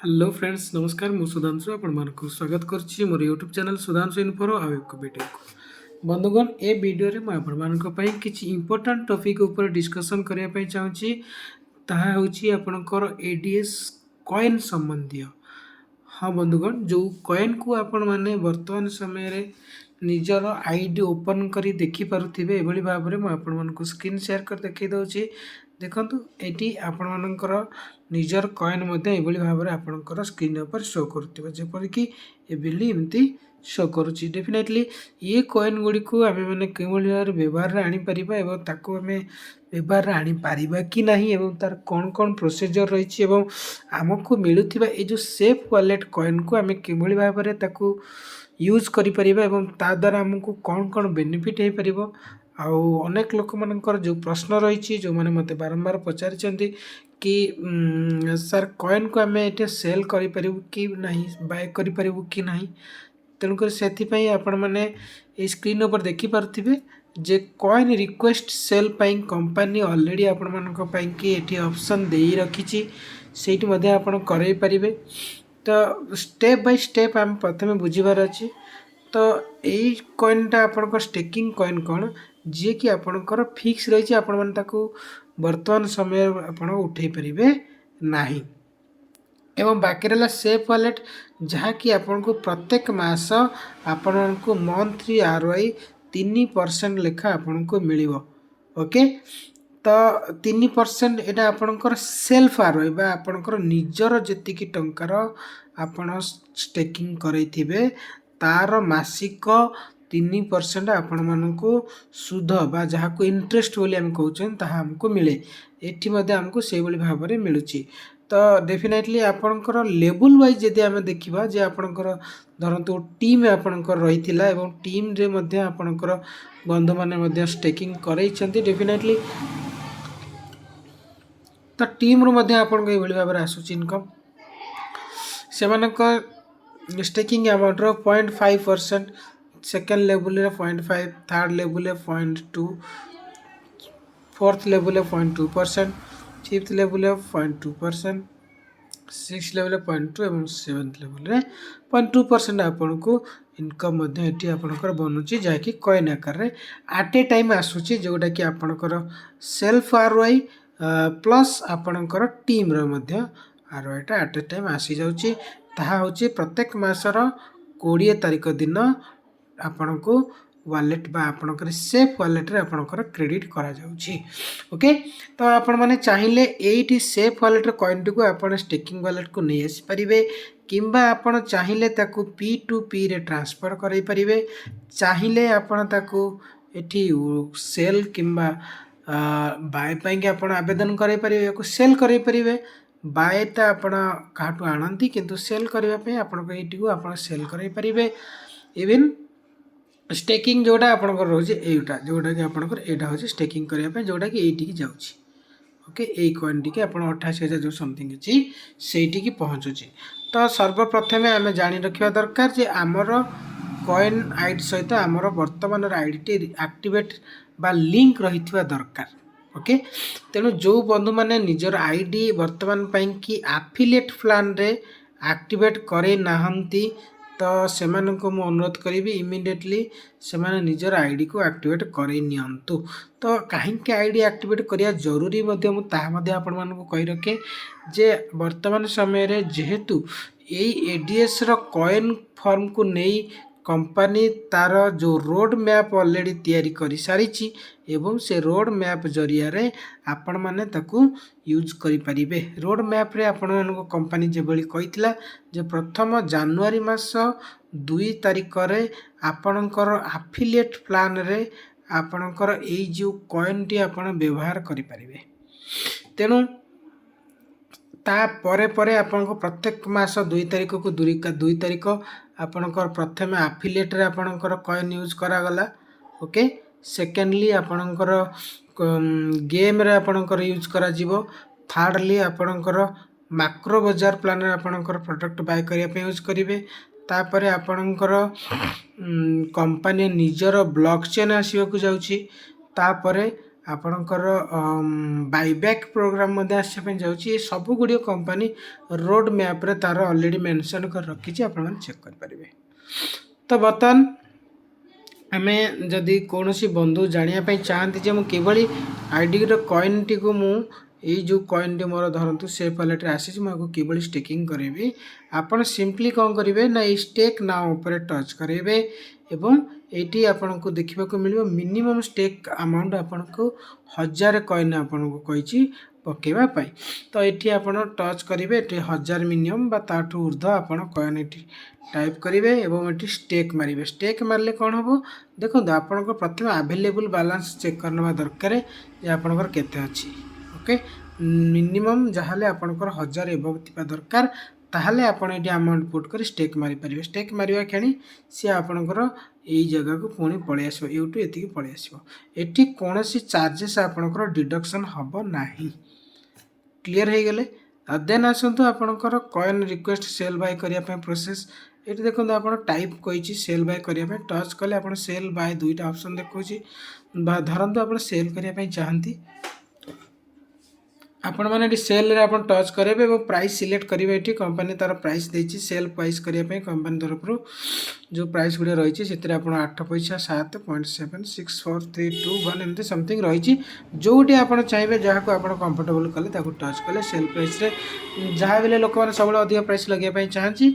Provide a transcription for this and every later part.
Hello friends नमस्कार मु सुधांशु आपको स्वागत करुच्ची मोर यूट्यूब चैनल सुधांशु इन्फोर आउ एक वीडियो को बंधुगण ए वीडियो रे मुझे किसी इंपोर्टाट टॉपिक ऊपर डिस्कशन करने चाहूँगी ताहा होची आपनकर एडीएस कॉइन संबंधी। हाँ बंधुगण जो कॉइन को आपण माने वर्तमान समय रे निजर आईडी ओपन करी देखि पारुथिबे एभली भाव में आपण मानको स्क्रीन शेयर कर देखै दउची। देखंतु एटी आपण मानकर निजर कॉइन मध्ये एभली भाव में आपनकर स्क्रीन ऊपर शो करथिबे जेपरि कि एभली एमती शो करुची। डेफिनेटली ये कॉइन गुडी को आमे माने केवल व्यवहार रे आनी परिबा एवं ताको आमे व्यवहार आनी पारिबा कि नाही एवं तार कौन कौन प्रोसीजर रही एवं आमको मिलुथिबा ए जो सेफ वॉलेट कॉइन को आमे केवल भाव में ताको यूज करि परिबा एवं ता द्वारा हमको कौन कौन बेनिफिट हे परिबो। आउ अनेक लोक मानकर जो प्रश्न रही जो मैंने मते बारंबार पचारि कि सर कॉइन को आमे एटे सेल करि परिबु कि नाही बाय करि परिबु कि नाही। तेणुकर से आपण मैंने स्क्रीन ऊपर देखि पारुथिबे जे कॉइन रिक्वेस्ट सेल पाई कंपनी ऑलरेडी आपण मानक पाई कि एठी ऑप्शन दे रखिछि सेठी मध्ये आपण करै परिबे। तो स्टेप बाय स्टेप आम प्रथमे बुझीबार अछि। तो यही कॉइनटा आपनकर स्टेकिंग कॉइन कौन जी कि आपनकर फिक्स रही आपण मन ताको वर्तमान समय आपण उठै परिबे नाही। एवं बाकी रहा सेफ वॉलेट जहाँ कि आपन को प्रत्येक मास आपण को मंथली आरओआई 3% लेखा आपन को मिलिबो। ओके तो 3% एटा आपनकर सेल्फ आरओआई बा आपनकर निजर जेतिकी टंकार आपण स्टेकिंग करैथिबे तार मासिक 3% आपण मानकु सुध बा जहाँ को इंटरेस्ट बोली हम कहउछन ताहा हमको मिले एठी मध्ये हमको से बोली भाव में मिलुची। तो डेफिनेटली आपनकर लेवल वाइज जदि आमे देखिबा जे आपनकर धरंतु टीम आपनकर रहिथिला एवं टीम रे मध्ये आपनकर बंधु माने मध्ये स्टेकिंग करैछंती डेफिनेटली तो टीम रो मध्ये आपन के बोली भाव में आसुची इनकम सेमानकर स्टेकिंग अमाउंट रो 0.5%, सेकेंड लेवल रे 0.5, थर्ड लेवल रे 0.2, फोर्थ लेवल रे 0.2%, फिफ्थ लेवल रे 0.2%, सिक्स लेवल रे 0.2 एवं सेवेंथ लेवल रे 0.2% आपन को इनकम मध्ये एठी आपनकर बनुची जाकि कॉइन आकार रे एट ए टाइम आसुची जोटा कि आपनकर सेल्फ आरओआई प्लस आपनकर टीम रो मध्ये आरओआई टा एट ए टाइम आसी जाउची। ताहा होची प्रत्येक मासर 20 तारिख दिन आपण को वॉलेट बा आपनकर सेफ वॉलेट रे आपनकर क्रेडिट करा जाउची। ओके तो आपण माने चाहिले एठी सेफ वॉलेट रे कॉइन को आपण स्टेकिंग वॉलेट को नै आसी परिबे किंबा आपण चाहिले ताको P2P रे ट्रांसफर करै परिबे चाहिले आपण ताको एठी सेल किंबा बाय पाई के आपण आवेदन करै परिबे को सेल करै परिबे। बायटा आपण काटू आनंती किंतु सेल करबा पे आपण को एटी को आपण सेल करै परिबे। इवन स्टेकिंग जोटा आपण को रोजे एटा जोटा कि आपण को एटा होची स्टेकिंग करबा पे जोटा कि एटी की जाउची। ओके ए कॉइन टी के आपण 88,000 जो समथिंग अछि सेठी की पहुंचुची। तो सर्वप्रथमे आमे जानि रखिबा दरकार जे हमर कॉइन आईडी सहित हमर वर्तमान आईडी टी एक्टिवेट बा लिंक रहितबा दरकार। ओके तेणु जो बंधु माने निजर आईडी वर्तमान पाई कि एफिलिएट प्लान रे एक्टिवेट करे नाहंती तो सेमान को मु अनुरोध करी इमिडिएटली सेमाने निजर आईडी को एक्टिवेट करे नियंतु। तो कहीं के आईडी एक्टिवेट करिया जरूरी मध्ये मु ताहा मध्ये आपण मान को कहि रखे जे वर्तमान समय रे जेहेतु एई एडीएस रो कॉइन फॉर्म को नेई कंपनी तार जो रोड मैप ऑलरेडी तैयारी करि सारिची एवं से रोड मैप जरिया रे आपण माने ताकू यूज करि परिबे। रोड मैप रे आपण मानको कंपनी जे बळी कहितला जे प्रथम जनवरी मास 2 तारिख रे आपणकर एफिलिएट प्लान रे आपणकर एई जो कॉइन टी आपण व्यवहार करि परिबे। तेनु ता परे परे आपन को प्रत्येक मास 2 तारिख को 2 तारिख आपनकर प्रथमे एफिलिएट रे आपनकर कॉइन यूज करा गला। ओके सेकेंडली आपनकर गेम रे आपनकर यूज करा जिवो। थर्डली आपनकर मैक्रो बाजार प्लान रे आपनकर प्रोडक्ट बाय करिया पे यूज करिवे। तापरे आपनकर कंपनी निजर ब्लॉकचेन आसीबा को जाउची। तापरे ଆପଣଙ୍କର ବାଇବ୍ୟାକ୍ ପ୍ରୋଗ୍ରାମ୍ ମଧ୍ୟ ଆସିବା ପାଇଁ ଯାଉଛି। ଏ ସବୁଗୁଡ଼ିକ କମ୍ପାନୀ ରୋଡ୍ ମ୍ୟାପ୍ରେ ତାର ଅଲରେଡ଼ି ମେନସନ୍ କରି ରଖିଛି, ଆପଣମାନେ ଚେକ୍ କରିପାରିବେ। ତ ବର୍ତ୍ତମାନ ଆମେ ଯଦି କୌଣସି ବନ୍ଧୁ ଜାଣିବା ପାଇଁ ଚାହାନ୍ତି ଯେ ମୁଁ କିଭଳି ଆଇଡ଼ିର କଏନ୍ଟିକୁ ମୁଁ ଏଇ ଯେଉଁ କଏନ୍ଟି ମୋର ଧରନ୍ତୁ ସେଫ୍ ୱାଲେଟ୍ରେ ଆସିଛି, ମୁଁ ଆକୁ କିଭଳି ଷ୍ଟେକିଂ କରିବି, ଆପଣ ସିମ୍ପଲି କ'ଣ କରିବେ ନା ଏଇ ଷ୍ଟେକ୍ ନାଓ ଉପରେ ଟଚ୍ କରିବେ ଏବଂ ଏଇଠି ଆପଣଙ୍କୁ ଦେଖିବାକୁ ମିଳିବ ମିନିମମ୍ ଷ୍ଟେକ୍ ଆମାଉଣ୍ଟ ଆପଣଙ୍କୁ 1000 କଏନ୍ ଆପଣଙ୍କୁ କହିଛି ପକାଇବା ପାଇଁ। ତ ଏଠି ଆପଣ ଟଚ୍ କରିବେ, ଏଠି 1000 ମିନିମମ୍ ବା ତାଠୁ ଉର୍ଦ୍ଧ୍ୱ ଆପଣ କଏନ୍ ଏଠି টাইপ କରିବେ ଏବଂ ଏଠି ଷ୍ଟେକ୍ ମାରିବେ। ଷ୍ଟେକ୍ ମାରିଲେ କ'ଣ ହେବ ଦେଖନ୍ତୁ, ଆପଣଙ୍କ ପ୍ରଥମେ ଆଭେଲେବୁଲ୍ ବାଲାନ୍ସ ଚେକ୍ କରିନେବା ଦରକାର ଯେ ଆପଣଙ୍କର କେତେ ଅଛି। ଓକେ, ମିନିମମ୍ ଯାହାହେଲେ ଆପଣଙ୍କର 1000 ଏଭବ ଥିବା ଦରକାର, ତାହେଲେ ଆପଣ ଏଠି ଆମାଉଣ୍ଟ ପୁଟ୍ କରି ଷ୍ଟେକ୍ ମାରିପାରିବେ। ଷ୍ଟେକ୍ ମାରିବା କ୍ଷଣି ସିଏ ଆପଣଙ୍କର ଏଇ ଜାଗାକୁ ପୁଣି ପଳେଇ ଆସିବ, ଏଇଠୁ ଏତିକି ପଳେଇ ଆସିବ। ଏଠି କୌଣସି ଚାର୍ଜେସ୍ ଆପଣଙ୍କର ଡିଡକ୍ସନ୍ ହେବ ନାହିଁ। କ୍ଲିଅର୍ ହେଇଗଲେ? ଦେନ୍ ଆସନ୍ତୁ ଆପଣଙ୍କର କଏନ୍ ରିକ୍ୱେଷ୍ଟ ସେଲ୍ ବାଇ କରିବା ପାଇଁ ପ୍ରୋସେସ୍। ଏଠି ଦେଖନ୍ତୁ ଆପଣ ଟାଇପ୍ କହିଛି ସେଲ୍ ବାଇ କରିବା ପାଇଁ, ଟଚ୍ କଲେ ଆପଣ ସେଲ୍ ବାଇ ଦୁଇଟା ଅପସନ୍ ଦେଖାଉଛି। ବା ଧରନ୍ତୁ ଆପଣ ସେଲ୍ କରିବା ପାଇଁ ଚାହାନ୍ତି, ଆପଣମାନେ ଏଠି ସେଲ୍ରେ ଆପଣ ଟଚ୍ କରିବେ ଏବଂ ପ୍ରାଇସ୍ ସିଲେକ୍ଟ କରିବେ। ଏଠି କମ୍ପାନୀ ତାର ପ୍ରାଇସ୍ ଦେଇଛି ସେଲ୍ ପ୍ରାଇସ୍ କରିବା ପାଇଁ, କମ୍ପାନୀ ତରଫରୁ ଯେଉଁ ପ୍ରାଇସ୍ ଗୁଡ଼ିକ ରହିଛି ସେଥିରେ ଆପଣ 8 ପଇସା 7.76432 ଏମିତି ସମଥିଙ୍ଗ ରହିଛି। ଯେଉଁଠି ଆପଣ ଚାହିଁବେ ଯାହାକୁ ଆପଣ କମ୍ଫର୍ଟେବୁଲ୍ କଲେ ତାକୁ ଟଚ୍ କଲେ ସେଲ୍ ପ୍ରାଇସ୍ରେ ଯାହା ବି ହେଲେ ଲୋକମାନେ ସବୁବେଳେ ଅଧିକ ପ୍ରାଇସ୍ ଲଗାଇବା ପାଇଁ ଚାହାନ୍ତି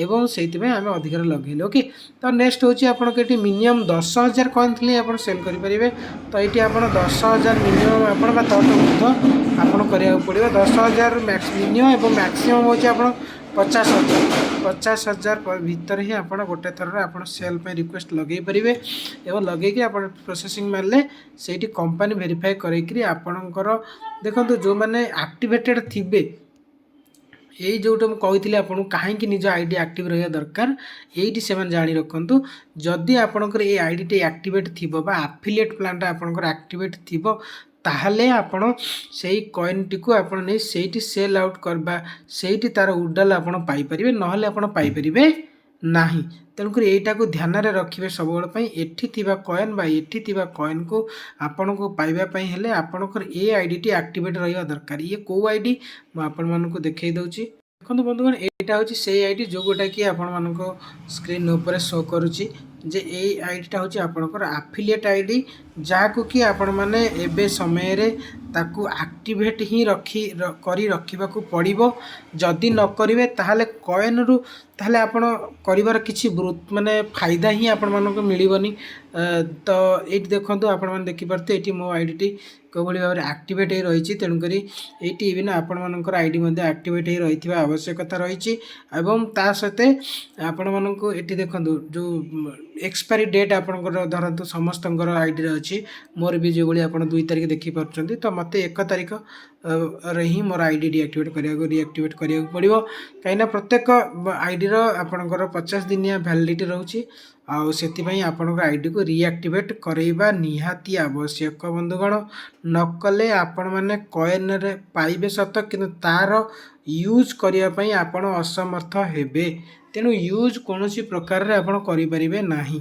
ଏବଂ ସେଇଥିପାଇଁ ଆମେ ଅଧିକରେ ଲଗାଇଲେ। ଓକେ, ତ ନେକ୍ସଟ ହେଉଛି ଆପଣଙ୍କୁ ଏଠି ମିନିମମ୍ 10,000 କଏନ୍ ଥିଲେ ଆପଣ ସେଲ୍ କରିପାରିବେ। ତ ଏଇଠି ଆପଣ 10,000 ମିନିମମ୍ ଆପଣ ବା ତାଠୁ ଉର୍ଦ୍ଧ୍ୱ ଆପଣ କରିବାକୁ ପଡ଼ିବ। 10,000 ମିନିମମ୍ ଏବଂ ମ୍ୟାକ୍ସିମମ୍ ହେଉଛି ଆପଣ 50,000। 50,000 ଭିତରେ ହିଁ ଆପଣ ଗୋଟେ ଥରରେ ଆପଣ ସେଲ୍ ପାଇଁ ରିକ୍ୱେଷ୍ଟ ଲଗାଇ ପାରିବେ ଏବଂ ଲଗାଇକି ଆପଣ ପ୍ରୋସେସିଂ ମାରିଲେ ସେଇଠି କମ୍ପାନୀ ଭେରିଫାଏ କରେଇକିରି ଆପଣଙ୍କର ଦେଖନ୍ତୁ ଯେଉଁମାନେ ଆକ୍ଟିଭେଟେଡ଼୍ ଥିବେ, ଏଇ ଯେଉଁଟା ମୁଁ କହିଥିଲି ଆପଣଙ୍କୁ କାହିଁକି ନିଜ ଆଇଡ଼ି ଆକ୍ଟିଭ୍ ରହିବା ଦରକାର, ଏଇଠି ସେମାନେ ଜାଣି ରଖନ୍ତୁ। ଯଦି ଆପଣଙ୍କର ଏଇ ଆଇଡ଼ିଟି ଆକ୍ଟିଭେଟ୍ ଥିବ ବା ଆଫିଲିଏଟ୍ ପ୍ଲାନ୍ଟା ଆପଣଙ୍କର ଆକ୍ଟିଭେଟ୍ ଥିବ, ତାହେଲେ ଆପଣ ସେଇ କଏନ୍ଟିକୁ ଆପଣ ନେଇ ସେଇଠି ସେଲ୍ ଆଉଟ୍ କରିବା, ସେଇଠି ତାର ଉଡାଲ ଆପଣ ପାଇପାରିବେ, ନହେଲେ ଆପଣ ପାଇପାରିବେ ନାହିଁ। ତେଣୁକରି ଏଇଟାକୁ ଧ୍ୟାନରେ ରଖିବେ ସବୁବେଳେ ପାଇଁ। ଏଠି ଥିବା କଏନ୍ ବା ଏଠି ଥିବା କଏନ୍କୁ ଆପଣଙ୍କୁ ପାଇବା ପାଇଁ ହେଲେ ଆପଣଙ୍କର ଏ ଆଇଡ଼ିଟି ଆକ୍ଟିଭେଟ୍ ରହିବା ଦରକାର। ଇଏ କେଉଁ ଆଇଡ଼ି ମୁଁ ଆପଣମାନଙ୍କୁ ଦେଖାଇ ଦେଉଛି। ଦେଖନ୍ତୁ ବନ୍ଧୁଗଣ, ଏଇଟା ହେଉଛି ସେଇ ଆଇଡ଼ି ଯେଉଁଟାକି ଆପଣମାନଙ୍କ ସ୍କ୍ରିନ୍ ଉପରେ ଶୋ କରୁଛି ଯେ ଏଇ ଆଇଡ଼ିଟା ହେଉଛି ଆପଣଙ୍କର ଆଫିଲିଏଟ୍ ଆଇଡ଼ି, ଯାହାକୁ କି ଆପଣମାନେ ଏବେ ସମୟରେ ତାକୁ ଆକ୍ଟିଭେଟ୍ ହିଁ କରି ରଖିବାକୁ ପଡ଼ିବ। ଯଦି ନ କରିବେ ତାହେଲେ କଏନ୍ରୁ ତାହେଲେ ଆପଣ କରିବାର କିଛି ମାନେ ଫାଇଦା ହିଁ ଆପଣମାନଙ୍କୁ ମିଳିବନି। ତ ଏଇଠି ଦେଖନ୍ତୁ, ଆପଣମାନେ ଦେଖିପାରୁଥିବେ ଏଇଠି ମୋ ଆଇଡ଼ିଟି କେଉଁଭଳି ଭାବରେ ଆକ୍ଟିଭେଟ୍ ହେଇ ରହିଛି। ତେଣୁକରି ଏଇଠି ଇଭିନ୍ ଆପଣମାନଙ୍କର ଆଇଡ଼ି ମଧ୍ୟ ଆକ୍ଟିଭେଟ୍ ହେଇ ରହିଥିବା ଆବଶ୍ୟକତା ରହିଛି। ଏବଂ ତା ସହିତ ଆପଣମାନଙ୍କୁ ଏଠି ଦେଖନ୍ତୁ ଯେଉଁ ଏକ୍ସପାରି ଡେଟ୍ ଆପଣଙ୍କର ଧରନ୍ତୁ ସମସ୍ତଙ୍କର ଆଇଡ଼ିରେ ଅଛି, ମୋର ବି ଯେଉଁଭଳି ଆପଣ 2 ତାରିଖ ଦେଖିପାରୁଛନ୍ତି, ତ ମୋତେ 1 ତାରିଖରେ ହିଁ ମୋର ଆଇଡ଼ି ରିଆକ୍ଟିଭେଟ୍ କରିବାକୁ ପଡ଼ିବ। କାହିଁକିନା ପ୍ରତ୍ୟେକ ଆଇଡ଼ିର ଆପଣଙ୍କର 50 ଦିନିଆ ଭ୍ୟାଲିଡ଼ିଟି ରହୁଛି, ଆଉ ସେଥିପାଇଁ ଆପଣଙ୍କ ଆଇଡ଼ିକୁ ରିଆକ୍ଟିଭେଟ୍ କରାଇବା ନିହାତି ଆବଶ୍ୟକ ବନ୍ଧୁଗଣ। ନକଲେ ଆପଣମାନେ କଏନ୍ରେ ପାଇବେ ସତ, କିନ୍ତୁ ତାର ୟୁଜ୍ କରିବା ପାଇଁ ଆପଣ ଅସମର୍ଥ ହେବେ। ତେଣୁ ୟୁଜ୍ କୌଣସି ପ୍ରକାରରେ ଆପଣ କରିପାରିବେ ନାହିଁ।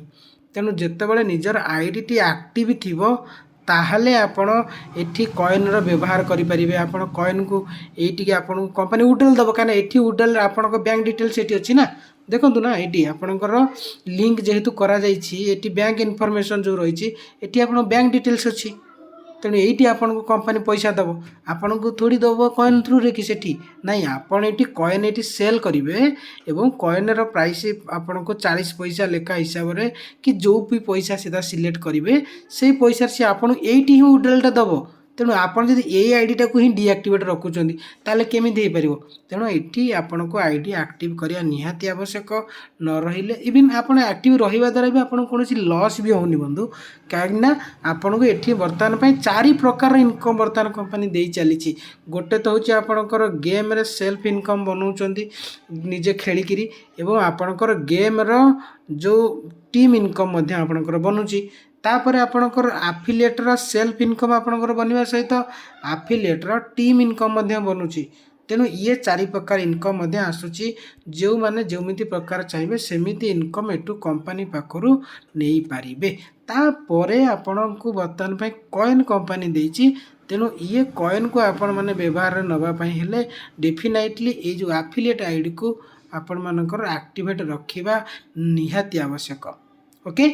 ତେଣୁ ଯେତେବେଳେ ନିଜର ଆଇଡ଼ିଟି ଆକ୍ଟିଭ୍ ଥିବ ତାହେଲେ ଆପଣ ଏଠି କଏନ୍ର ବ୍ୟବହାର କରିପାରିବେ। ଆପଣ କଏନ୍କୁ ଏଇଠିକି ଆପଣଙ୍କୁ କମ୍ପାନୀ ଉଡେଲ୍ ଦେବ, କାହିଁକିନା ଏଠି ଉଡେଲ୍ ଆପଣଙ୍କ ବ୍ୟାଙ୍କ ଡିଟେଲ୍ସ ଏଠି ଅଛି ନା, ଦେଖନ୍ତୁ ନା ଏଇଠି ଆପଣଙ୍କର ଲିଙ୍କ ଯେହେତୁ କରାଯାଇଛି, ଏଠି ବ୍ୟାଙ୍କ ଇନଫର୍ମେସନ୍ ଯେଉଁ ରହିଛି ଏଠି ଆପଣଙ୍କ ବ୍ୟାଙ୍କ ଡିଟେଲ୍ସ ଅଛି। ତେଣୁ ଏଇଠି ଆପଣଙ୍କୁ କମ୍ପାନୀ ପଇସା ଦେବ, ଆପଣଙ୍କୁ ଥୋଡ଼ି ଦେବ କଏନ୍ ଥ୍ରୁରେ କି ସେଠି ନାଇଁ। ଆପଣ ଏଠି କଏନ୍ ଏଠି ସେଲ୍ କରିବେ ଏବଂ କଏନ୍ର ପ୍ରାଇସ୍ ଆପଣଙ୍କୁ 40 ପଇସା ଲେଖା ହିସାବରେ କି ଯେଉଁ ବି ପଇସା ସେଟା ସିଲେକ୍ଟ କରିବେ, ସେଇ ପଇସାରେ ସେ ଆପଣଙ୍କୁ ଏଇଠି ହିଁ ଉଡେଲ୍ଟା ଦେବ। ତେଣୁ ଆପଣ ଯଦି ଏଇ ଆଇଡ଼ିଟାକୁ ହିଁ ଡିଆକ୍ଟିଭେଟ୍ ରଖୁଛନ୍ତି ତାହେଲେ କେମିତି ହେଇପାରିବ? ତେଣୁ ଏଠି ଆପଣଙ୍କୁ ଆଇଡ଼ି ଆକ୍ଟିଭ୍ କରିବା ନିହାତି ଆବଶ୍ୟକ। ନ ରହିଲେ ଇଭିନ୍ ଆପଣ ଆକ୍ଟିଭ୍ ରହିବା ଦ୍ୱାରା ବି ଆପଣଙ୍କୁ କୌଣସି ଲସ୍ ବି ହେଉନି ବନ୍ଧୁ, କାହିଁକିନା ଆପଣଙ୍କୁ ଏଠି ବର୍ତ୍ତମାନ ପାଇଁ 4 ପ୍ରକାରର ଇନକମ୍ ବର୍ତ୍ତମାନ କମ୍ପାନୀ ଦେଇ ଚାଲିଛି। ଗୋଟେ ତ ହେଉଛି ଆପଣଙ୍କର ଗେମ୍ରେ ସେଲ୍ଫ ଇନକମ୍ ବନାଉଛନ୍ତି ନିଜେ ଖେଳିକିରି, ଏବଂ ଆପଣଙ୍କର ଗେମ୍ର ଯେଉଁ ଟିମ୍ ଇନକମ୍ ମଧ୍ୟ ଆପଣଙ୍କର ବନୁଛି। ତାପରେ ଆପଣଙ୍କର ଆଫିଲିଏଟ୍ର ସେଲ୍ଫ ଇନକମ୍ ଆପଣଙ୍କର ବନିବା ସହିତ ଆଫିଲିଏଟ୍ର ଟିମ୍ ଇନକମ୍ ମଧ୍ୟ ବନୁଛି। तेणु ये चारि प्रकार इनकम आसूची जो माने जेमिति प्रकार चाहिए सेमिति इनकम एटू कंपनी पाखरु नहीं पारिबे। तापरे आपण को बर्तमान पे कॉइन कंपनी देछि तेणु ये कॉइन को आपण माने व्यवहार नवा पई हेले डेफिनेटली ये जो एफिलिएट आईडी को आपण मानकर एक्टिवेट रखिबा निहाती आवश्यक। ओके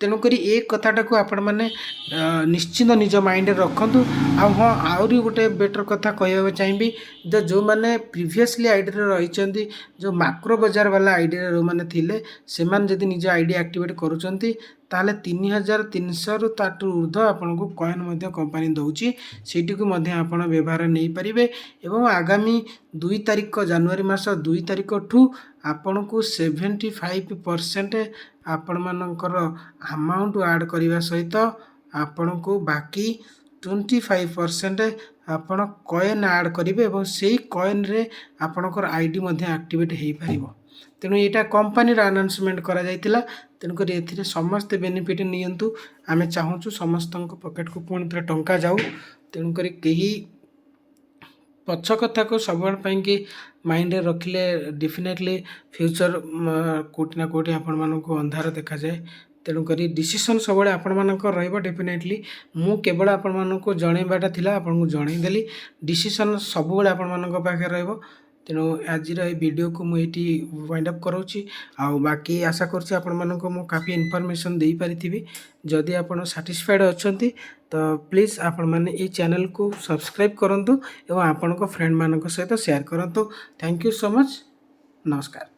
तेणुकरी ए कथाटा को आपण मैंने निश्चिंत निज माइंड रखु। हाँ आहरी गोटे बेटर कथा कहवा चाहिए जो मैंने प्रीवियसली आईडी रही जो माक्रो बजार वाला आईडी जो मैंने थिले से जदि निज आईडी एक्टिवेट करुँच ताले 3300 रु ताठू ऊर्ध्व आपन को कॉइन कंपनी दौची सेठी को आपण व्यवहार नहीं पारिबे। एवं आगामी 2 तारिख जनवरी मास 2 तारिख ठू आपण को 75% आपण मानकर अमाउंट ऐड करने सहित आपण को बाकी 25% आपण कॉइन ऐड करेंगे और से कॉइन रे आपणकर आईडी एक्टिवेट हो पार। तेणु यहाँ कंपनी अनाउंसमेंट करा जाइतिला तेणुक ए समस्ते बेनिफिट नियंतु। आमे चाहूँ समस्त पॉकेट को पुणी थे टंका जाऊ तेणुक कहीं पछ कथा को सब कि माइंड रखिले डेफिनेटली फ्यूचर कोटि ना कोटि आपण मानक अंधार देखा जाए। तेणुक डिसीजन सब आपण मानक रहिबो डेफिनेटली मु केवल आपण मानक जनइबाटा थिला आपण को जनईदेली डिसीजन सब आपण मानक पाखे रहिबो। तेणु आज वीडियो को मुझे वाइंड अप कराऊँगी बाकी आशा करुँच आपण मानक मु काफ़ी इनफॉरमेशन दे पारिथिबी। जदि आपण सैटिस्फाइड अछंती तो प्लीज़ आपण माने ये चैनल को सब्सक्राइब करंतु एवं आपण को फ्रेंड मानक सहित शेयर करंतु। Thank you so much. नमस्कार।